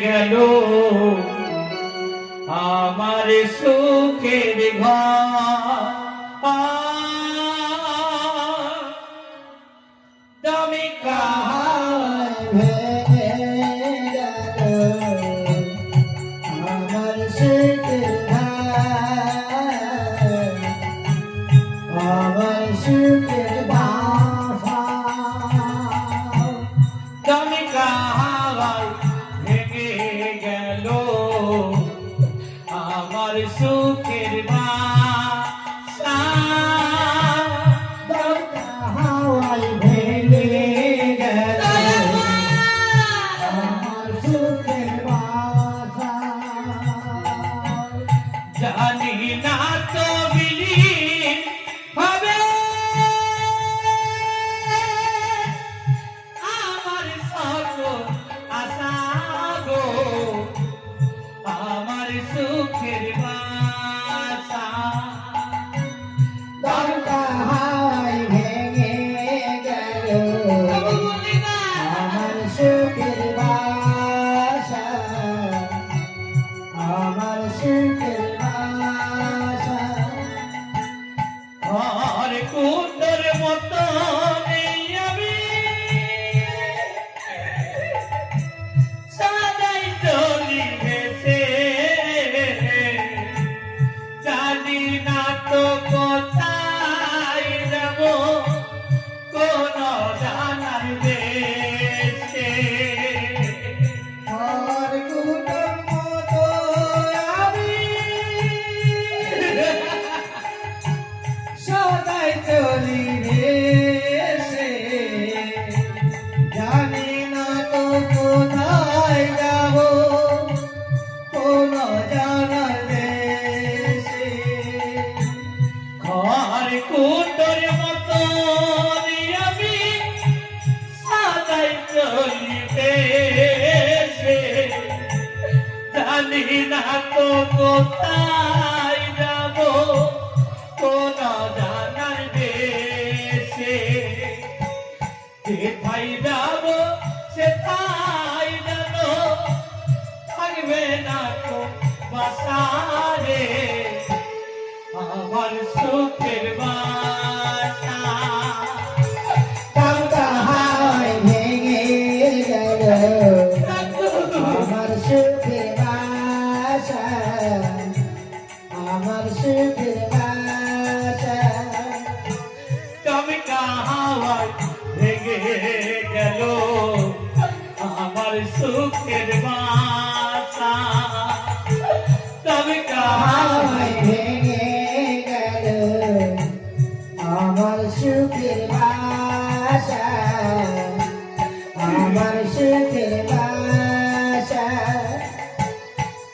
গেল আমার সুখের ঘর তুমি কাহায় আমার সুখের আমার সুখের বাসা তুমি কাহায় ভেঙে গেল আমার সুখের বাসা হাওয়ায় ভেঙে গেল আমার সুখের বাসা জানি না তো বিলীন হবে আমার সকল আশা গো আমার সুখের বাসা দরজা হাওয়ায় ভেঙে গেল আমার সুখের বাসা আমার সুখের বাসা আর কুন্দর মতো নেই আমি সাদাই চলি ভেসে জানি না তো কোথায় যাব কোন জানার দেশে আর কুটোর মতো আমি সদাই চলি ভেসে জানি না তো কোথায় যাব কোন জানার দেশে ঘর কুটোর মতো আমি সাদাই চলিতে জানি না তো কোথায় যাব কোন জানার দেশে কোথায় যাব সেটাই জানো থাকবে না তো বাসারে আমার সুখের বাসা দরজা হাওয়ায় ভেঙে গেল আমার সুখের বাসা আমার সুখের বাসা তুমি কাহায় ভেঙে গেল আমার সুখের বাসা তুমি কাহায় হাওয়ায় ভেঙে গেল আমার সুখের বাসা আমার সুখের বাসা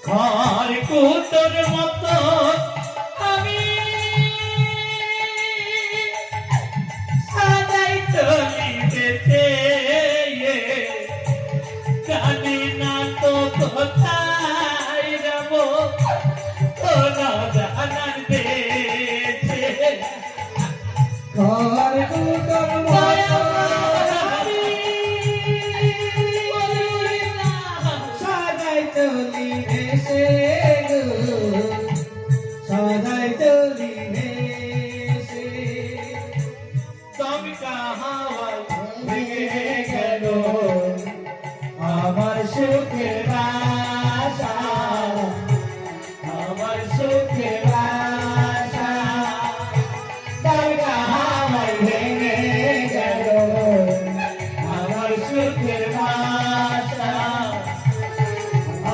ঘর কুটোর মতো আমি সাদাই চলিতেছে জানি না তো কোথায় যাব কোন জানার দেশে ঘর কুটোর মতো আমি সদাই চলি ভেসে গো সদাই চলি ভেসে তুমি কাহায় ভেঙে গেল আমার সুখের বাসা আমার সুখের বাসা দরজা হাওয়ায় ভেঙে গেল আমার সুখের বাসা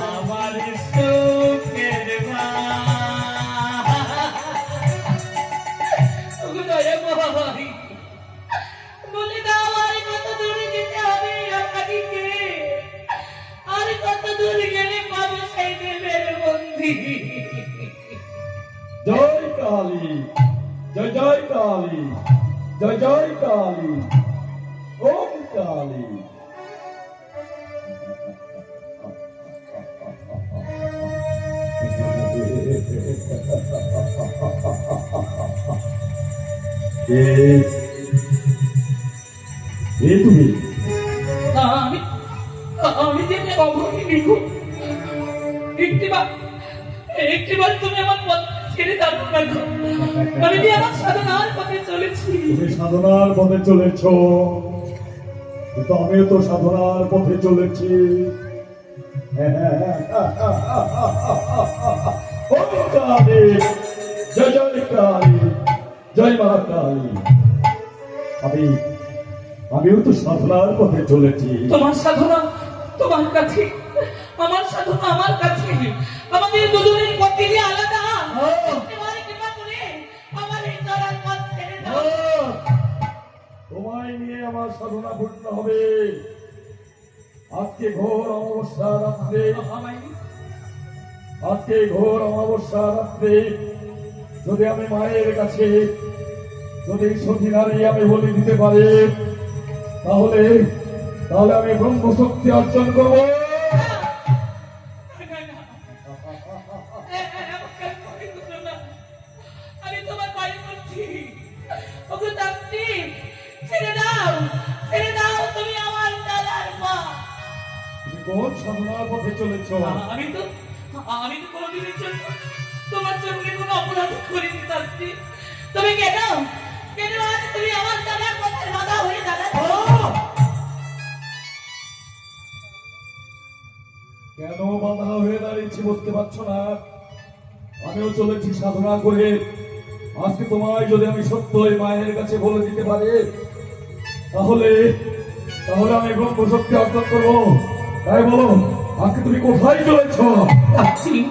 আমার সুখের বলে দাও আর কত দূরে যেতে হবে আপনাকে আর কত দূর গেলে পাবো সেই দেবের বন্দি জয় কালী জয় জয় কালী জয় জয় কালী ওম কালী আমি আমি যে অভয় নিখুঁত একটিবার একটিবার তুমি আমার পথ ছেড়ে দাও না গো। আমি যে আমার সাধনার পথে চলেছি। তুমি সাধনার পথে চলেছ, কিন্তু আমিও তো সাধনার পথে চলেছি। ও কালী, জয় জয় কালী, জয় মা কালী। আমিও তো সাধনার পথে চলেছি। তোমার সাধনা তোমার কাছে, আমার সাধনা আমার কাছে। আমাদের দুজনের পথে যে আলাদা। তোমার কৃপা করে আমার এই চলার পথ ছেড়ে দাও। তোমায় নিয়ে আমার সাধনা পূর্ণ হবে। আজকে ঘোর অমাবস্যা রাত্রে, আজকে ঘোর অমাবস্যা রাত্রে যদি আমি মায়ের কাছে যদি সতী নারী আমি বলি দিতে পারি, তাহলে তাহলে আমি ব্রহ্মশক্তি অর্জন করব। আমি তোমার পায়ে পড়ছি। ওগো তান্ত্রিক, ছেড়ে দাও, ছেড়ে দাও তুমি আমার চলার পথ। তুমি কোন সাধনার পথে চলেছ? আমি তো কোনোদিনের জন্য তোমার জন্য কোনো অপরাধ করিনি তান্ত্রিক। তুমি কেন কেন আজ তুমি আমার চলার পথের বাধা হয়ে দাঁড়াচ্ছ? কেন বাধা হয়ে দাঁড়িয়েছি বুঝতে পারছো না? আমিও চলেছি সাধনা করে। আজকে তোমায় যদি আমি সত্যই মায়ের কাছে বলে দিতে পারি, তাহলে তাহলে আমি ব্রহ্মশক্তি অর্জন করবো। তাই বলো, আজকে তুমি কোথায় চলেছ? তান্ত্রিক,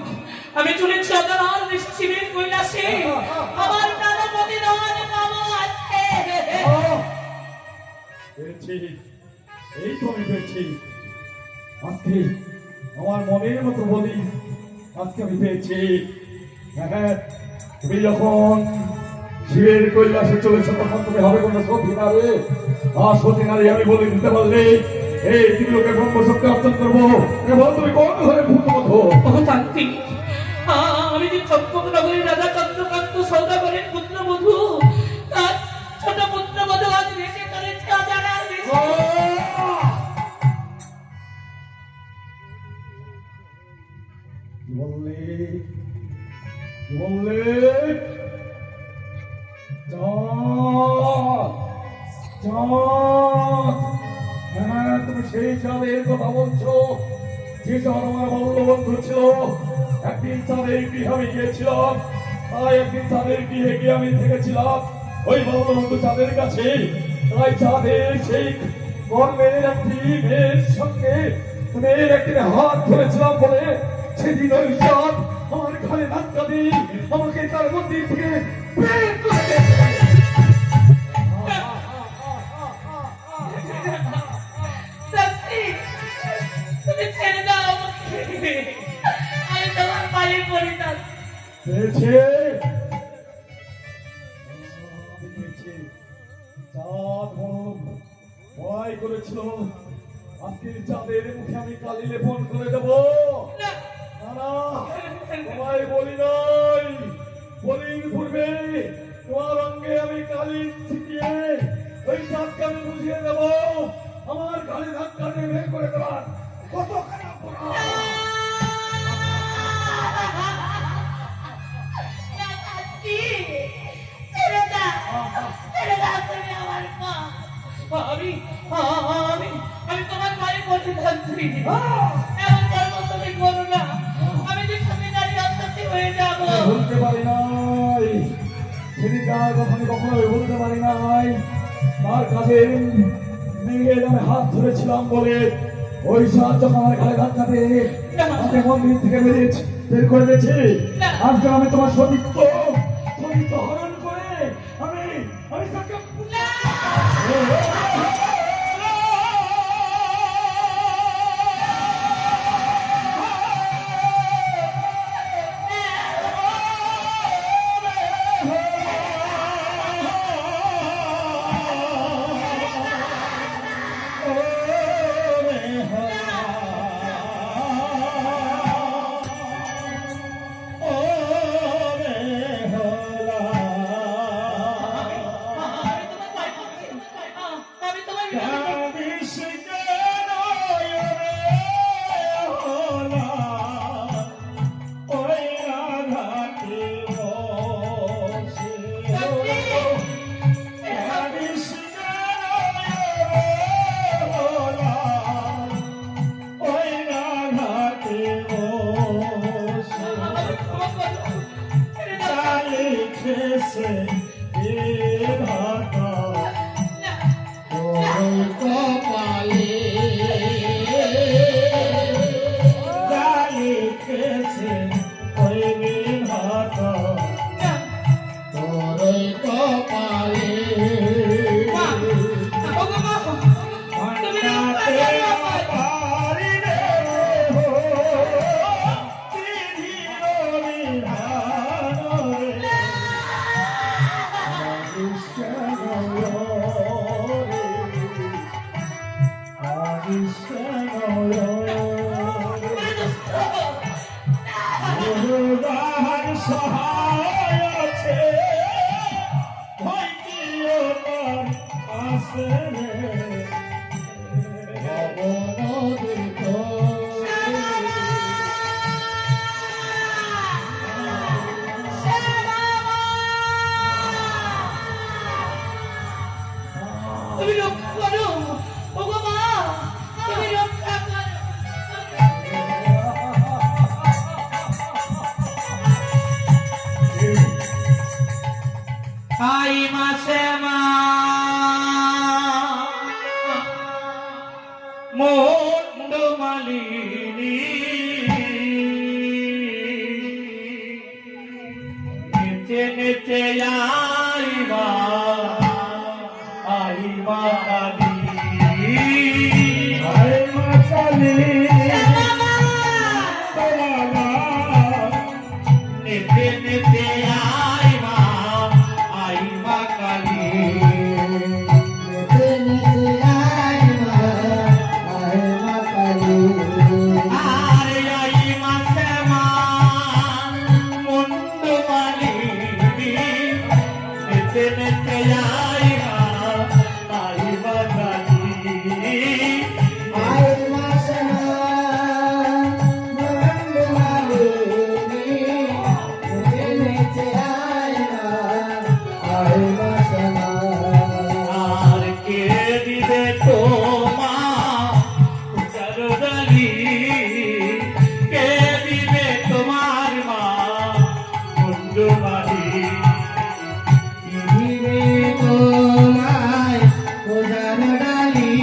আমি চলেছি অজানার নিশ্চিমের কৈলাসে। আমার প্রাণ প্রতিদান পাবো আজকে। পেয়েছি, এই তো আমি পেয়েছি। আজকে আমার মনের মতো বলি, আজকে আমি পেয়েছি। হ্যাঁ, তুমি যখন শিবের কৈলাসে চলেছ, তখন তুমি হবে কোনো সতী নারী। আর সতী নারী আমি বলে দিতে পারলে এই তিনলোকে ব্রহ্মশক্তি অর্জন করবো। এবং তুমি কোন ঘরে ভূত মতো? ওগো তান্ত্রিক, আমি যে চম্পকনগরের রাজা চন্দ্রকান্ত সৌদাগরের পুত্রবধূ, তার ছোট পুত্রবধূ আজ ভেসে চলেছে অজানার দেশে। কি বললে? কি বললে? চাঁদ, চাঁদ। হ্যাঁ, তুমি সেই চাঁদের কথা বলছো, যে চাঁদ আমার বল্লবন্ধু ছিল। একদিন চাঁদের গৃহে আমি গিয়েছিলাম, তাই একদিন চাঁদের গৃহে গিয়ে আমি থেকেছিলাম ওই বল্লবন্ধু চাঁদের কাছে। তাই চাঁদের সেই কর্মের একটি মেয়ের সঙ্গে মেয়ের একদিন হাত ধরেছিলাম বলে সেদিন ওই চাঁদ আমার ঘরে ধাক্কা দিয়ে আমাকে তার মন্দির থেকে বের করে দিয়েছে। তান্ত্রিক, তুমি ছেড়ে দাও আমাকে। আমি তোমার পায়ে পড়ি তান্ত্রিক। পেয়েছে, আমি পেয়েছি। চাঁদ ভয় করেছিল আজকের চাঁদের মুখে আমি কালি লেপন করে দেবো। না, না, তোমায় বলি নাই, বলির পূর্বে তোমার অঙ্গে আমি কালি ছিটিয়ে ওই চাঁদকে আমি বুঝিয়ে দেবো। আমার কালি ধাক্কা দিয়ে বের করে দেবার কত খারাপ অপরাধ। ছেড়ে দাও, ছেড়ে দাও তুমি আমার পা। আমি আমি আমি তোমার পায়ে পড়তে যাচ্ছি। এমন কর্ম তুমি করো না। আমি যে সতী নারী অসতী হয়ে যাবো। বলতে পারি নাই, সেদিনকার কথা আমি কখনোই বলতে পারি নাই। তার কাছে মেয়ের আমি হাত ধরেছিলাম বলে ওই সাত যখন আমার ঘাড়ে ধাক্কা দিয়ে আমাকে মন্দির থেকে বের করে দিয়েছে। আজকে আমি তোমার সতীত্ব হরণ করে আমি আমি তাকে আমি তোমার কেসে এ ভাতা না, ওই কপালে গালি কেসে ওই ভাতা না, তোর ওই কপালে মা, ও গো মা, তুমি রক্ষা করো আমায়। পারি রে হো তিধির বিধান রে সহায় আছে ভাইটিও তার আসে রে অবনদুর্গ তুমি রক্ষা করো, ও গো মা, তুমি রক্ষা করো। আই মাসে মা মুন্ডু মালিনী নেচে নেচে আইবা কালী আয় মাতালি তোমারা নেচে নেচে আইবা কালী নেচে নেচে আয় মা কালী আর আই মাসে মা মুন্ডু মালিনী নেচে নেচে আইবা কালী আয় মাসনা মন্দ মালিনী নেচে নেচে আয় মাসনা আর কে দিবে তোমা চরদালি কে দিবে তোমার মা মুন্ডুমালি দিবে তোমায় পূজার ডালি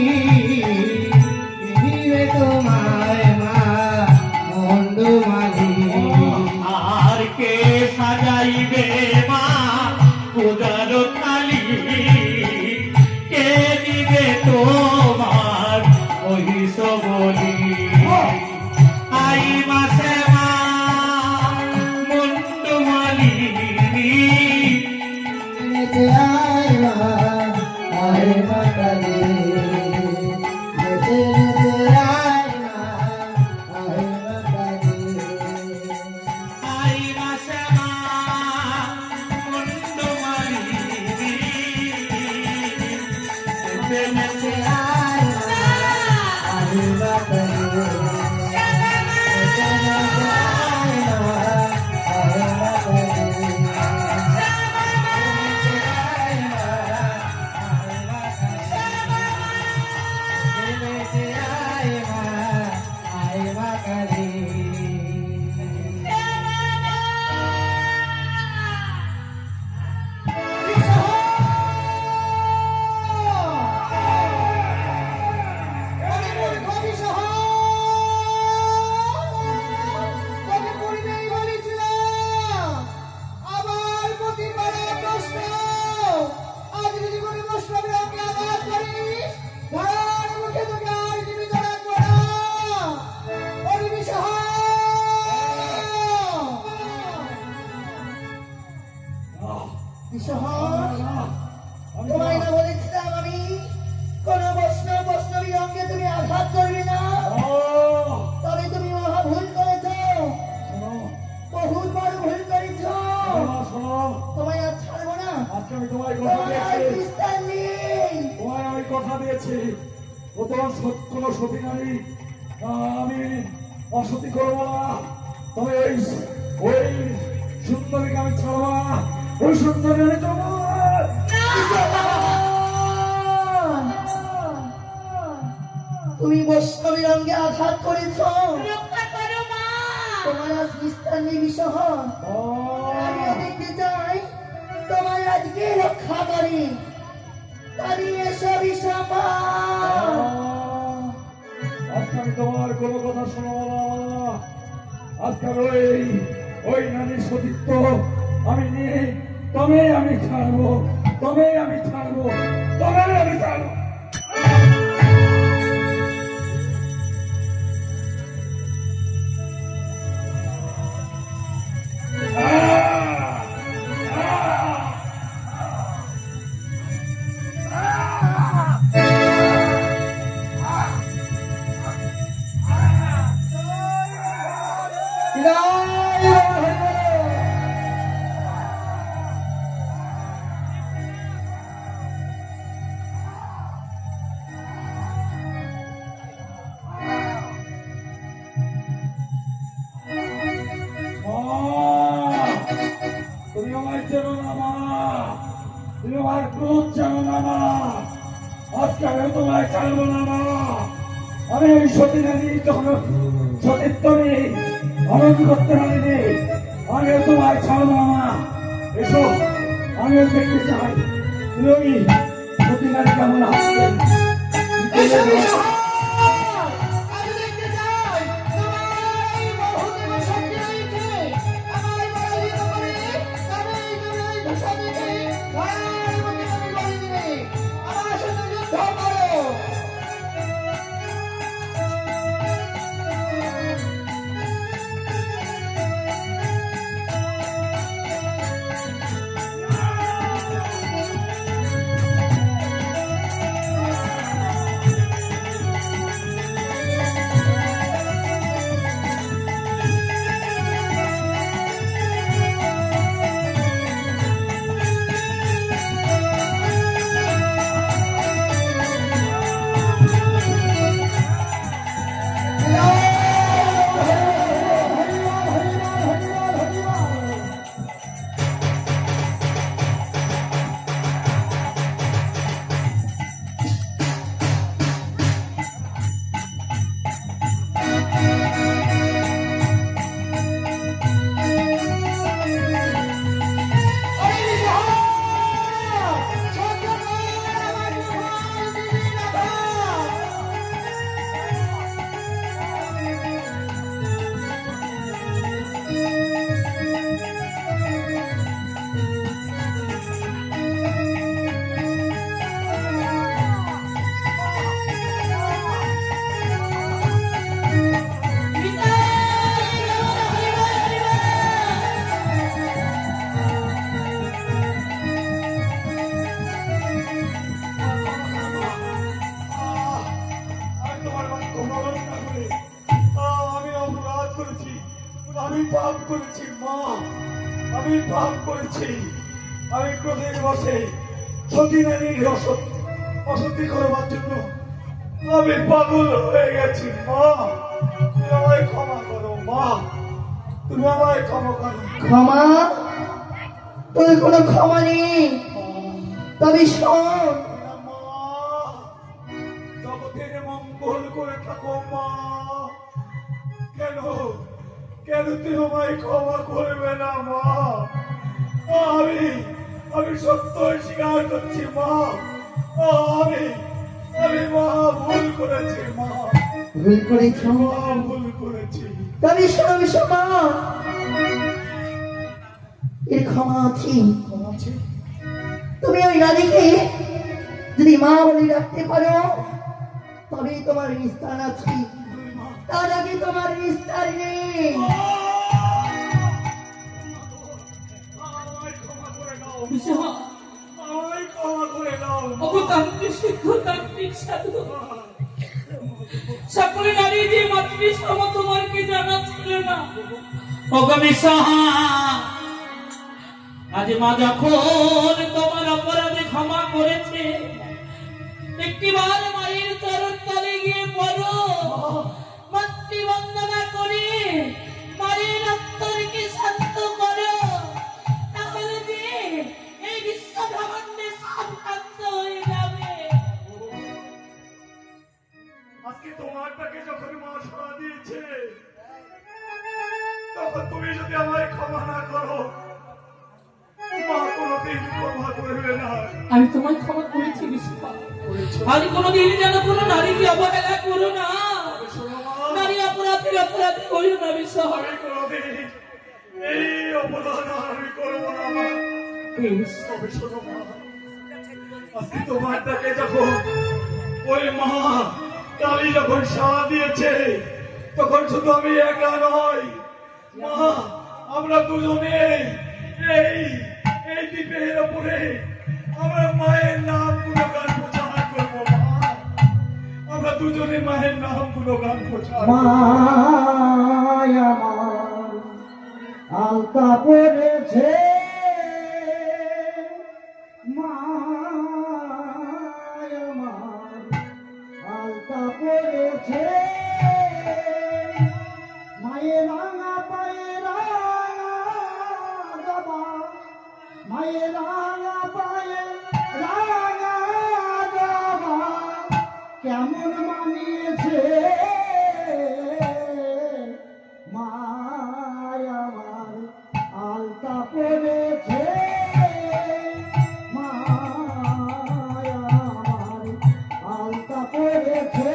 দিবে তোমায় মা মন্ডু মালি আর কে সাজাইবে মা পূজার তালি কে দিবে তোমার মহিষ বলি আই মাসে মা মুন্ডুমালি নেচে আয় মা কালী নেচে নেচে আয় মা কালী আই মাসে মা মুন্ডুমালি নেচে নেচে তোমায় না বলেছিলাম আমি কোন বৈষ্ণবী অঙ্গে তুমি আঘাত করবে না, তবে তুমি মহা ভুল করেছ, বহুত বড় ভুল করেছ। তোমায় আর ছাড়বো না, আজকে আমি তোমায় কথা তোমার আর দিয়েছি বিস্তার নেই। তোমায় আমি কথা দিয়েছি প্রথম কোন সতী নারী আমি অসতী করবো না, তবে ওই সুন্দরীকে আমি ছাড়বো না, ওই সুন্দরী আমি তোমার তুমি বৈষ্ণবী অঙ্গে আঘাত করেছ, রক্ষা করো মা তোমার আজ বিস্তার নেই বিষহ। আমিও দেখতে চাই মা। আজকে আমি তোমার কোনো কথা শোনাবো না। আজকাল ওই নারীর সতীত্ব আমি নিয়ে আমি ছাড়বো, আমি ছাড়বো। তুমি আমায় চেনো না মা, তুমি আমার ক্রোধ জানো না মা। আজকে আমি তোমায় ছাড়বো না মা। আমি ওই সতী নারী যখন সতীত্ব নেই আনন্দ করতে পারিনি, আমি তোমায় ছাড়বো না মা। এসো, আমিও দেখতে চাই তুমি ওই সতী নারী কেমন আসবেন। এসো, এসো। আমি দেখতে চাই তোমার এই বহুদিনের শক্তি রয়েছে। আমায় পরাজিত করে তবেই তুমি ওই ধূসরটিকে ঘরের মধ্যে তুমি বলি দিবে। আমার সাথে যুদ্ধ করো। আমি পাপ করেছি মা, আমি পাপ করেছি। আমি ক্রোধের বশে সতী নারীর অসতী করবার জন্য আমি পাগল হয়ে গেছি মা। তুমি আমায় ক্ষমা করো মা, তুমি আমায় ক্ষমা করো। ক্ষমা? তুই কোনো ক্ষমা নেই। তবে শোন, মা, জগতের মঙ্গল করে থাকো মা। কেন কেন তুমি আমায় ক্ষমা করবে না মা? আমি সত্য স্বীকার করছি মা। আমি মা ভুল করেছি মা, ভুল করেছ। মা ভুল করেছি। তবে শোন মা, এর ক্ষমা আছে। ক্ষমা আছে? তুমি ওই নারীকে যদি মা বলে রাখতে পারো তবে তোমার নিস্তার আছে। তার আগে তোমার নিস্তার নেই। আমায় ক্ষমা করে দাও, বিশা, আমায় ক্ষমা করে দাও। অবতান্ত্রিক সিদ্ধান্তিক সাধু সকলে নারী যে মাতৃ সম তোমার কি জানা ছিল না। আজ মা যখন তোমার অপরাধে ক্ষমা করেছে, একটিবার মায়ের চরণ তলে গিয়ে পড়ো, মাতৃবন্দনা করে মায়ের অন্তরকে শান্ত করো। তাহলে যে এই বিশ্ব ব্রহ্মাণ্ডে সব শান্ত হয়ে যাবে। আজকে তোমারটাকে যখন মা সাড়া দিয়েছে, তখন তুমি যদি আমায় ক্ষমা না করো মা কোনোদিন ক্ষমা করবে না। আমি তোমায় ক্ষমা করেছি বিশ্বপা। আমি কোনোদিন যেন কোনো নারীকে অবহেলা করো না, শোনো মা, নারী অপরাধীর অপরাধী করিও না বিশ্বপা। আমি কোনোদিন এই অপরাধ আমি করবো না মা। বেশ, তবে শোনো মা, আজকে তোমার ডাকে যখন ওই মা কালী যখন সাড়া দিয়েছে, তখন শুধু আমি একা নয় মা, আমরা দুজনে এই এই দ্বীপের উপরে আমরা মায়ের নাম গুণগান প্রচার করবো মা। আমরা দুজনে মায়ের নাম গুণগান প্রচার করবো। মায়া আমার আলতা পড়েছে, মায়া আমার আলতা পড়েছে, মায়ের রাঙা পায়ে রাঙা জবা, মায়ের রাঙা পায়ে রাঙা জবা কেমন মানিয়েছে মায়া আমার আলতা পড়েছে, মায়া আমার আলতা পড়েছে।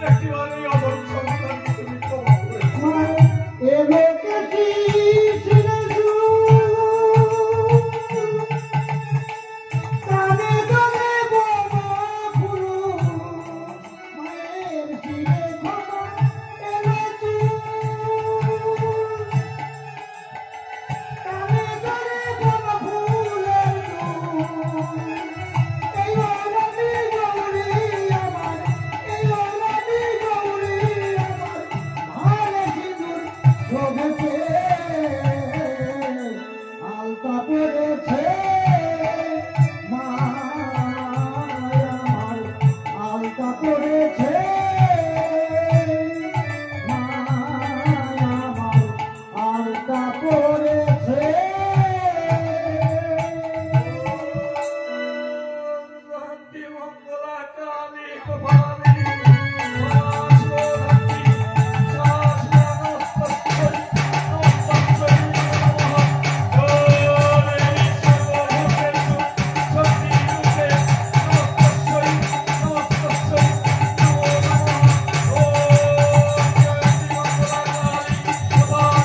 একেবারে অবর সন্তানকে তুমি ক্ষমা করে দাও। এ লোকে কি শুনেছু, কানে কানে বলো ফুরু, মায়ের শিরে ক্ষমা এনেছু, কানে কানে বলো ফুলের দুল, এই অনাদি গৌরী আমার, এই অনাদি গৌরী আমার, ভালে সিঁদুর শোভেছে, আলতা পড়েছে, মায়া আমার আলতা পড়েছে, মায়া আমার আলতা পড়েছে। শান্তি মঙ্গলা কালী কপালী শাশ্বতী শাশ্বতী নমস্তে নমঃ। ওরে সর্বভূতেষু শক্তিরূপে নমস্তে নমস্তে নমো নমঃ। ওম শান্তি মঙ্গলা কালী কপালী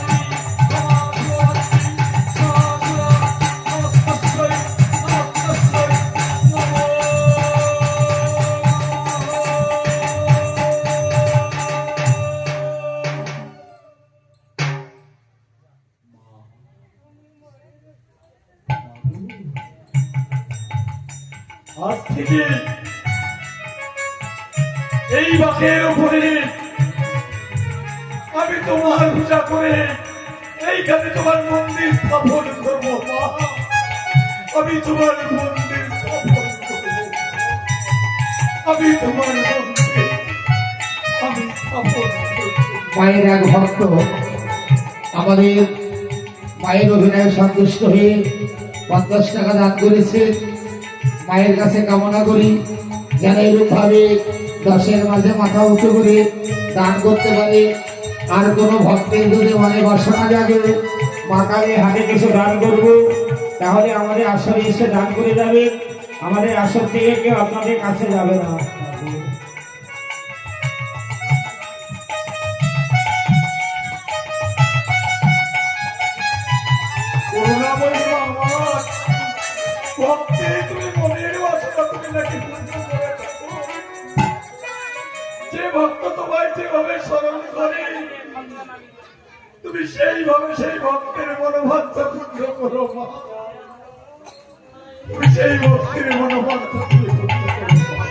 আজ থেকে এই বাঁকের উপরে আমি তোমার পূজা করে এইখানে তোমার মন্দির স্থাপন করবো মা। আমি তোমার মন্দির স্থাপন করবো, আমি তোমার মন্দির আমি স্থাপন করবো। মায়ের এক ভক্ত আমাদের মায়ের অভিনয়ে সন্তুষ্ট হয়ে 50 টাকা দান করেছে। মায়ের কাছে কামনা করি যেন এরূপ ভাবে 10-এর মাঝে মাথা উঁচু করে দান করতে পারে। আর কোনো ভক্তের যদি মনে বাসনা জাগে মা কালী হাতে কিছু দান করবো, তাহলে আমাদের আসরে এসে দান করে যাবে। আমাদের আসর থেকে কেউ আপনাদের কাছে যাবে না। করুণাময়ী মা আমার, ভক্তি তুমি মনের বাসনা তুমি নাকি পূর্ণ করে থাকো। যে ভক্ত তোমায় যেভাবে স্মরণ করে তুমি সেইভাবে সেই ভক্তের মনোভাবটা পূর্ণ করো মা। তুমি সেই ভক্তের মনোভাবটা তুমি পূর্ণ করো মা।